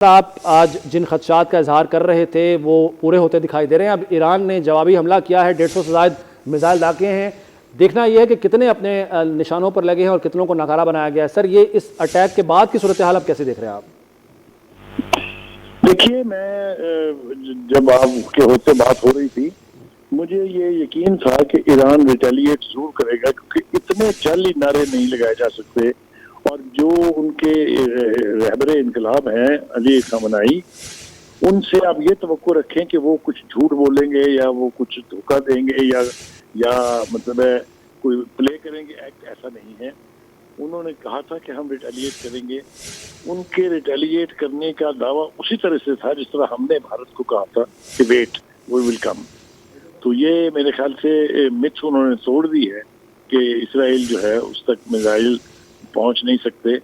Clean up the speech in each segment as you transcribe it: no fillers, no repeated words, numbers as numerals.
आप आज जिन खदशात का इजहार कर रहे थे वो पूरे होते दिखाई दे रहे हैं। अब ईरान ने जवाबी हमला किया है, 150 से ज़ायद मिसाइल दागे हैं। देखना यह है कि कितने अपने निशानों पर लगे हैं और कितनों को नाकारा बनाया गया है। सर, ये इस अटैक के बाद की सूरत हाल आप कैसे देख रहे हैं आप? देखिए, मैं जब आपके होते बात हो रही थी, मुझे ये यकीन था कि ईरान रिटेलिएट जरूर करेगा, क्योंकि इतने जाली नारे नहीं लगाए जा सकते। और जो उनके रहबरे इनकलाब हैं अली खamenei, उनसे आप ये तवक्को रखें कि वो कुछ झूठ बोलेंगे या वो कुछ धोखा देंगे या मतलब है कोई प्ले करेंगे एक्ट, ऐसा नहीं है। उन्होंने कहा था कि हम रिटेलिएट करेंगे। उनके रिटेलिएट करने का दावा उसी तरह से था जिस तरह हमने भारत को कहा था कि वेट वी विल कम। तो ये मेरे ख्याल से मिथ उन्होंने तोड़ दी है कि इसराइल जो है उस तक मिसाइल पहुंच नहीं सकते।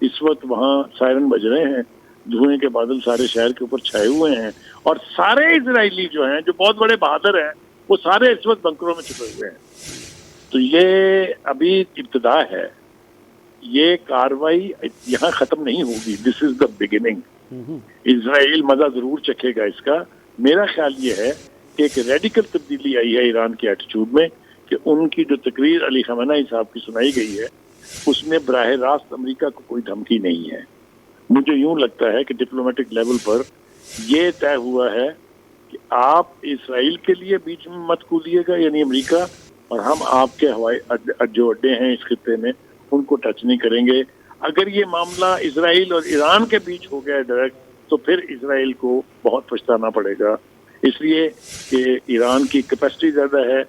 इस वक्त वहाँ सायरन बज रहे हैं, धुएं के बादल सारे शहर के ऊपर छाए हुए हैं और सारे इजरायली जो हैं, जो बहुत बड़े बहादुर हैं, वो सारे इस वक्त बंकरों में छुपे हुए हैं। तो ये अभी इब्तिदा है, ये कार्रवाई यहाँ खत्म नहीं होगी। This is the beginning. Israel मजा जरूर चखेगा इसका। मेरा ख्याल ये है कि एक रेडिकल तब्दीली आई है ईरान के एटीट्यूड में कि उनकी जो तकरीर अली खamenei साहब की सुनाई गई है उसमें बराह रास्त अमेरिका को कोई धमकी नहीं है। मुझे यूं लगता है कि डिप्लोमेटिक लेवल पर यह तय हुआ है कि आप इसराइल के लिए बीच में मत कूदिएगा, यानी अमेरिका, और हम आपके हवाई जो अड्डे हैं इस खित्ते में उनको टच नहीं करेंगे। अगर ये मामला इसराइल और ईरान के बीच हो गया डायरेक्ट, तो फिर इसराइल को बहुत पछताना पड़ेगा, इसलिए कि ईरान की कैपेसिटी ज्यादा है,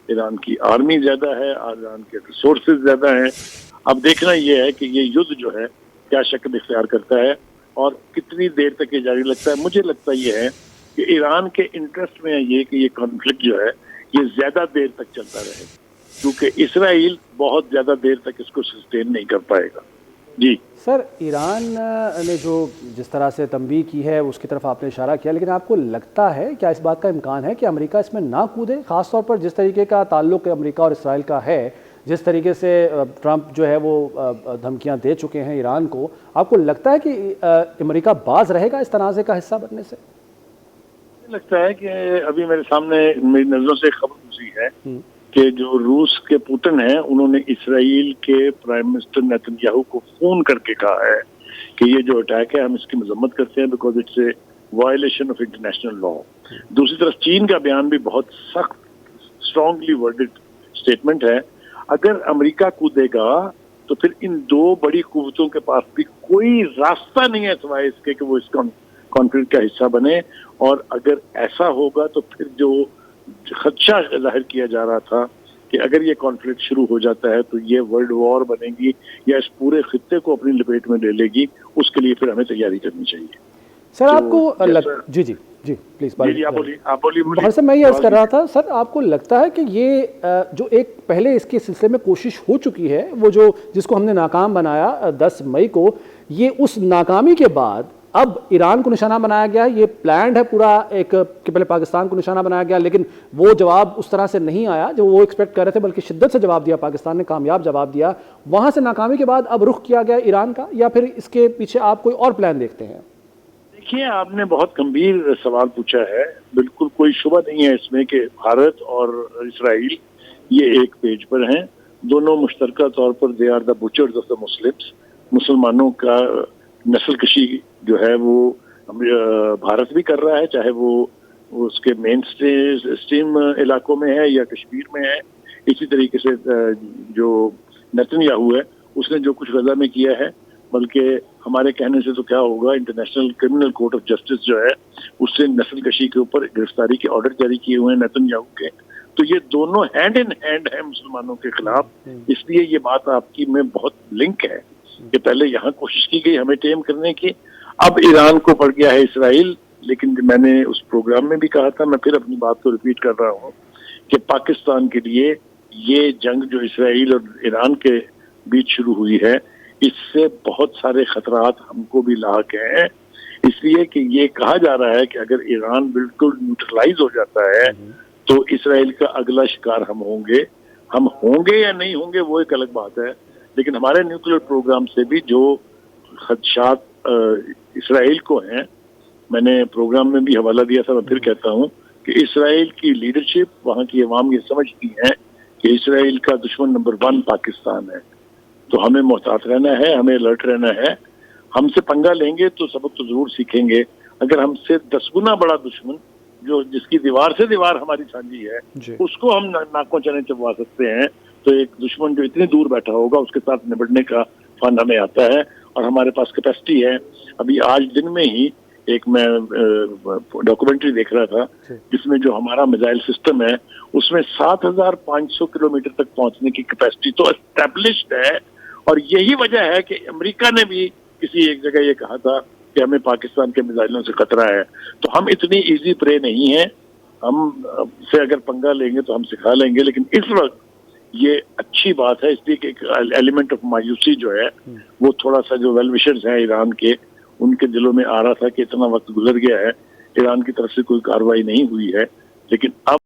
ईरान की आर्मी ज्यादा है, ईरान के रिसोर्सेज ज्यादा हैं। अब देखना यह है कि ये युद्ध जो है क्या शक्ल इख्तियार करता है और कितनी देर तक ये जारी लगता है। मुझे लगता यह है कि ईरान के इंटरेस्ट में है ये कि ये कॉन्फ्लिक्ट जो है ये ज्यादा देर तक चलता रहे, क्योंकि इसराइल बहुत ज्यादा देर तक इसको सस्टेन नहीं कर पाएगा। जी सर, ईरान ने जो जिस तरह से तंबीह की है उसकी तरफ आपने इशारा किया, लेकिन आपको लगता है क्या इस बात का इम्कान है कि अमेरिका इसमें ना कूदे? खासतौर पर जिस तरीके का ताल्लुक अमेरिका और इसराइल का है, जिस तरीके से ट्रंप जो है वो धमकियां दे चुके हैं ईरान को, आपको लगता है कि अमेरिका बाज रहेगा इस तनाज़े का हिस्सा बनने से? मुझे लगता है कि अभी मेरे सामने मेरी नजरों से खबर गुजरी है कि जो रूस के पुतिन हैं उन्होंने इसराइल के प्राइम मिनिस्टर नेतन्याहू को फोन करके कहा है कि ये जो अटैक है हम इसकी मजम्मत करते हैं, because it's a violation of international law. दूसरी तरफ चीन का बयान भी बहुत सख्त स्ट्रांगली वर्डेड स्टेटमेंट है। अगर अमेरिका कूदेगा तो फिर इन दो बड़ी कुव्वतों के पास भी कोई रास्ता नहीं है सिवाय इसके कि वो इस कॉन्फ्लिक्ट का हिस्सा बने। और अगर ऐसा होगा तो फिर जो खदशा जाहिर किया जा रहा था कि अगर ये कॉन्फ्लिक्ट शुरू हो जाता है तो ये वर्ल्ड वॉर बनेगी या इस पूरे खित्ते को अपनी लपेट में ले लेगी, उसके लिए फिर हमें तैयारी करनी चाहिए। सर तो आपको जी जी जी प्लीज आप बोलिए। सर, मैं ये अर्ज कर रहा था, सर आपको लगता है कि ये जो एक पहले इसके सिलसिले में कोशिश हो चुकी है, वो जो जिसको हमने नाकाम बनाया 10 मई को, ये उस नाकामी के बाद अब ईरान को निशाना बनाया गया है? ये प्लान्ड है पूरा एक कि पहले पाकिस्तान को निशाना बनाया गया, लेकिन वो जवाब उस तरह से नहीं आया जो वो एक्सपेक्ट कर रहे थे, बल्कि शिद्दत से जवाब दिया पाकिस्तान ने, कामयाब जवाब दिया। वहां से नाकामी के बाद अब रुख किया गया ईरान का, या फिर इसके पीछे आप कोई और प्लान देखते हैं? देखिए, आपने बहुत गंभीर सवाल पूछा है। बिल्कुल कोई शुबा नहीं है इसमें कि भारत और इसराइल ये एक पेज पर हैं। दोनों मुश्तरका तौर पर they are the butchers of the Muslims. मुसलमानों का नस्ल कशी जो है वो भारत भी कर रहा है, चाहे वो उसके मेन स्ट्रीम इलाकों में है या कश्मीर में है। इसी तरीके से जो नेतन्याहू है उसने जो कुछ गजा में किया है, बल्कि हमारे कहने से तो क्या होगा, international criminal court of justice जो है उससे नस्ल कशी के ऊपर गिरफ्तारी के ऑर्डर जारी किए हुए हैं नेतन्याहू के। तो ये दोनों हैंड इन हैंड है मुसलमानों के खिलाफ। इसलिए ये बात आपकी में बहुत लिंक है कि पहले यहाँ कोशिश की गई हमें टेम करने की, अब ईरान को पड़ गया है इसराइल। लेकिन मैंने उस प्रोग्राम में भी कहा था, मैं फिर अपनी बात को रिपीट कर रहा हूँ कि पाकिस्तान के लिए ये जंग जो इसराइल और ईरान के बीच शुरू हुई है, इससे बहुत सारे खतरात हमको भी लाक हैं। इसलिए कि ये कहा जा रहा है कि अगर ईरान बिल्कुल न्यूट्रलाइज हो जाता है तो इसराइल का अगला शिकार हम होंगे। हम होंगे या नहीं होंगे वो एक अलग बात है, लेकिन हमारे न्यूक्लियर प्रोग्राम से भी जो खदशात इसराइल को हैं। मैंने प्रोग्राम में भी हवाला दिया था, मैं फिर कहता हूं कि इसराइल की लीडरशिप, वहां की अवाम ये समझती है कि इसराइल का दुश्मन नंबर 1 पाकिस्तान है। तो हमें मोहतात रहना है, हमें अलर्ट रहना है। हमसे पंगा लेंगे तो सबक तो जरूर सीखेंगे। अगर हमसे 10 गुना बड़ा दुश्मन, जो जिसकी दीवार से दीवार हमारी साझी है, उसको हम नाकों चने चबवा सकते हैं, तो एक दुश्मन जो इतनी दूर बैठा होगा उसके साथ निपटने का फन हमें आता है और हमारे पास कैपेसिटी है। अभी आज दिन में ही एक मैं डॉक्यूमेंट्री देख रहा था जिसमें जो हमारा मिसाइल सिस्टम है उसमें 7,500 किलोमीटर तक पहुंचने की कैपेसिटी तो एस्टैब्लिश्ड है। और यही वजह है कि अमेरिका ने भी किसी एक जगह ये कहा था कि हमें पाकिस्तान के मिसाइलों से खतरा है। तो हम इतनी इजी प्रे नहीं है, हम से अगर पंगा लेंगे तो हम सिखा लेंगे। लेकिन इस वक्त ये अच्छी बात है, इसलिए एक एलिमेंट ऑफ मायूसी जो है वो थोड़ा सा जो वेल विशर्स हैं ईरान के, उनके दिलों में आ रहा था कि इतना वक्त गुजर गया है, ईरान की तरफ से कोई कार्रवाई नहीं हुई है। लेकिन अब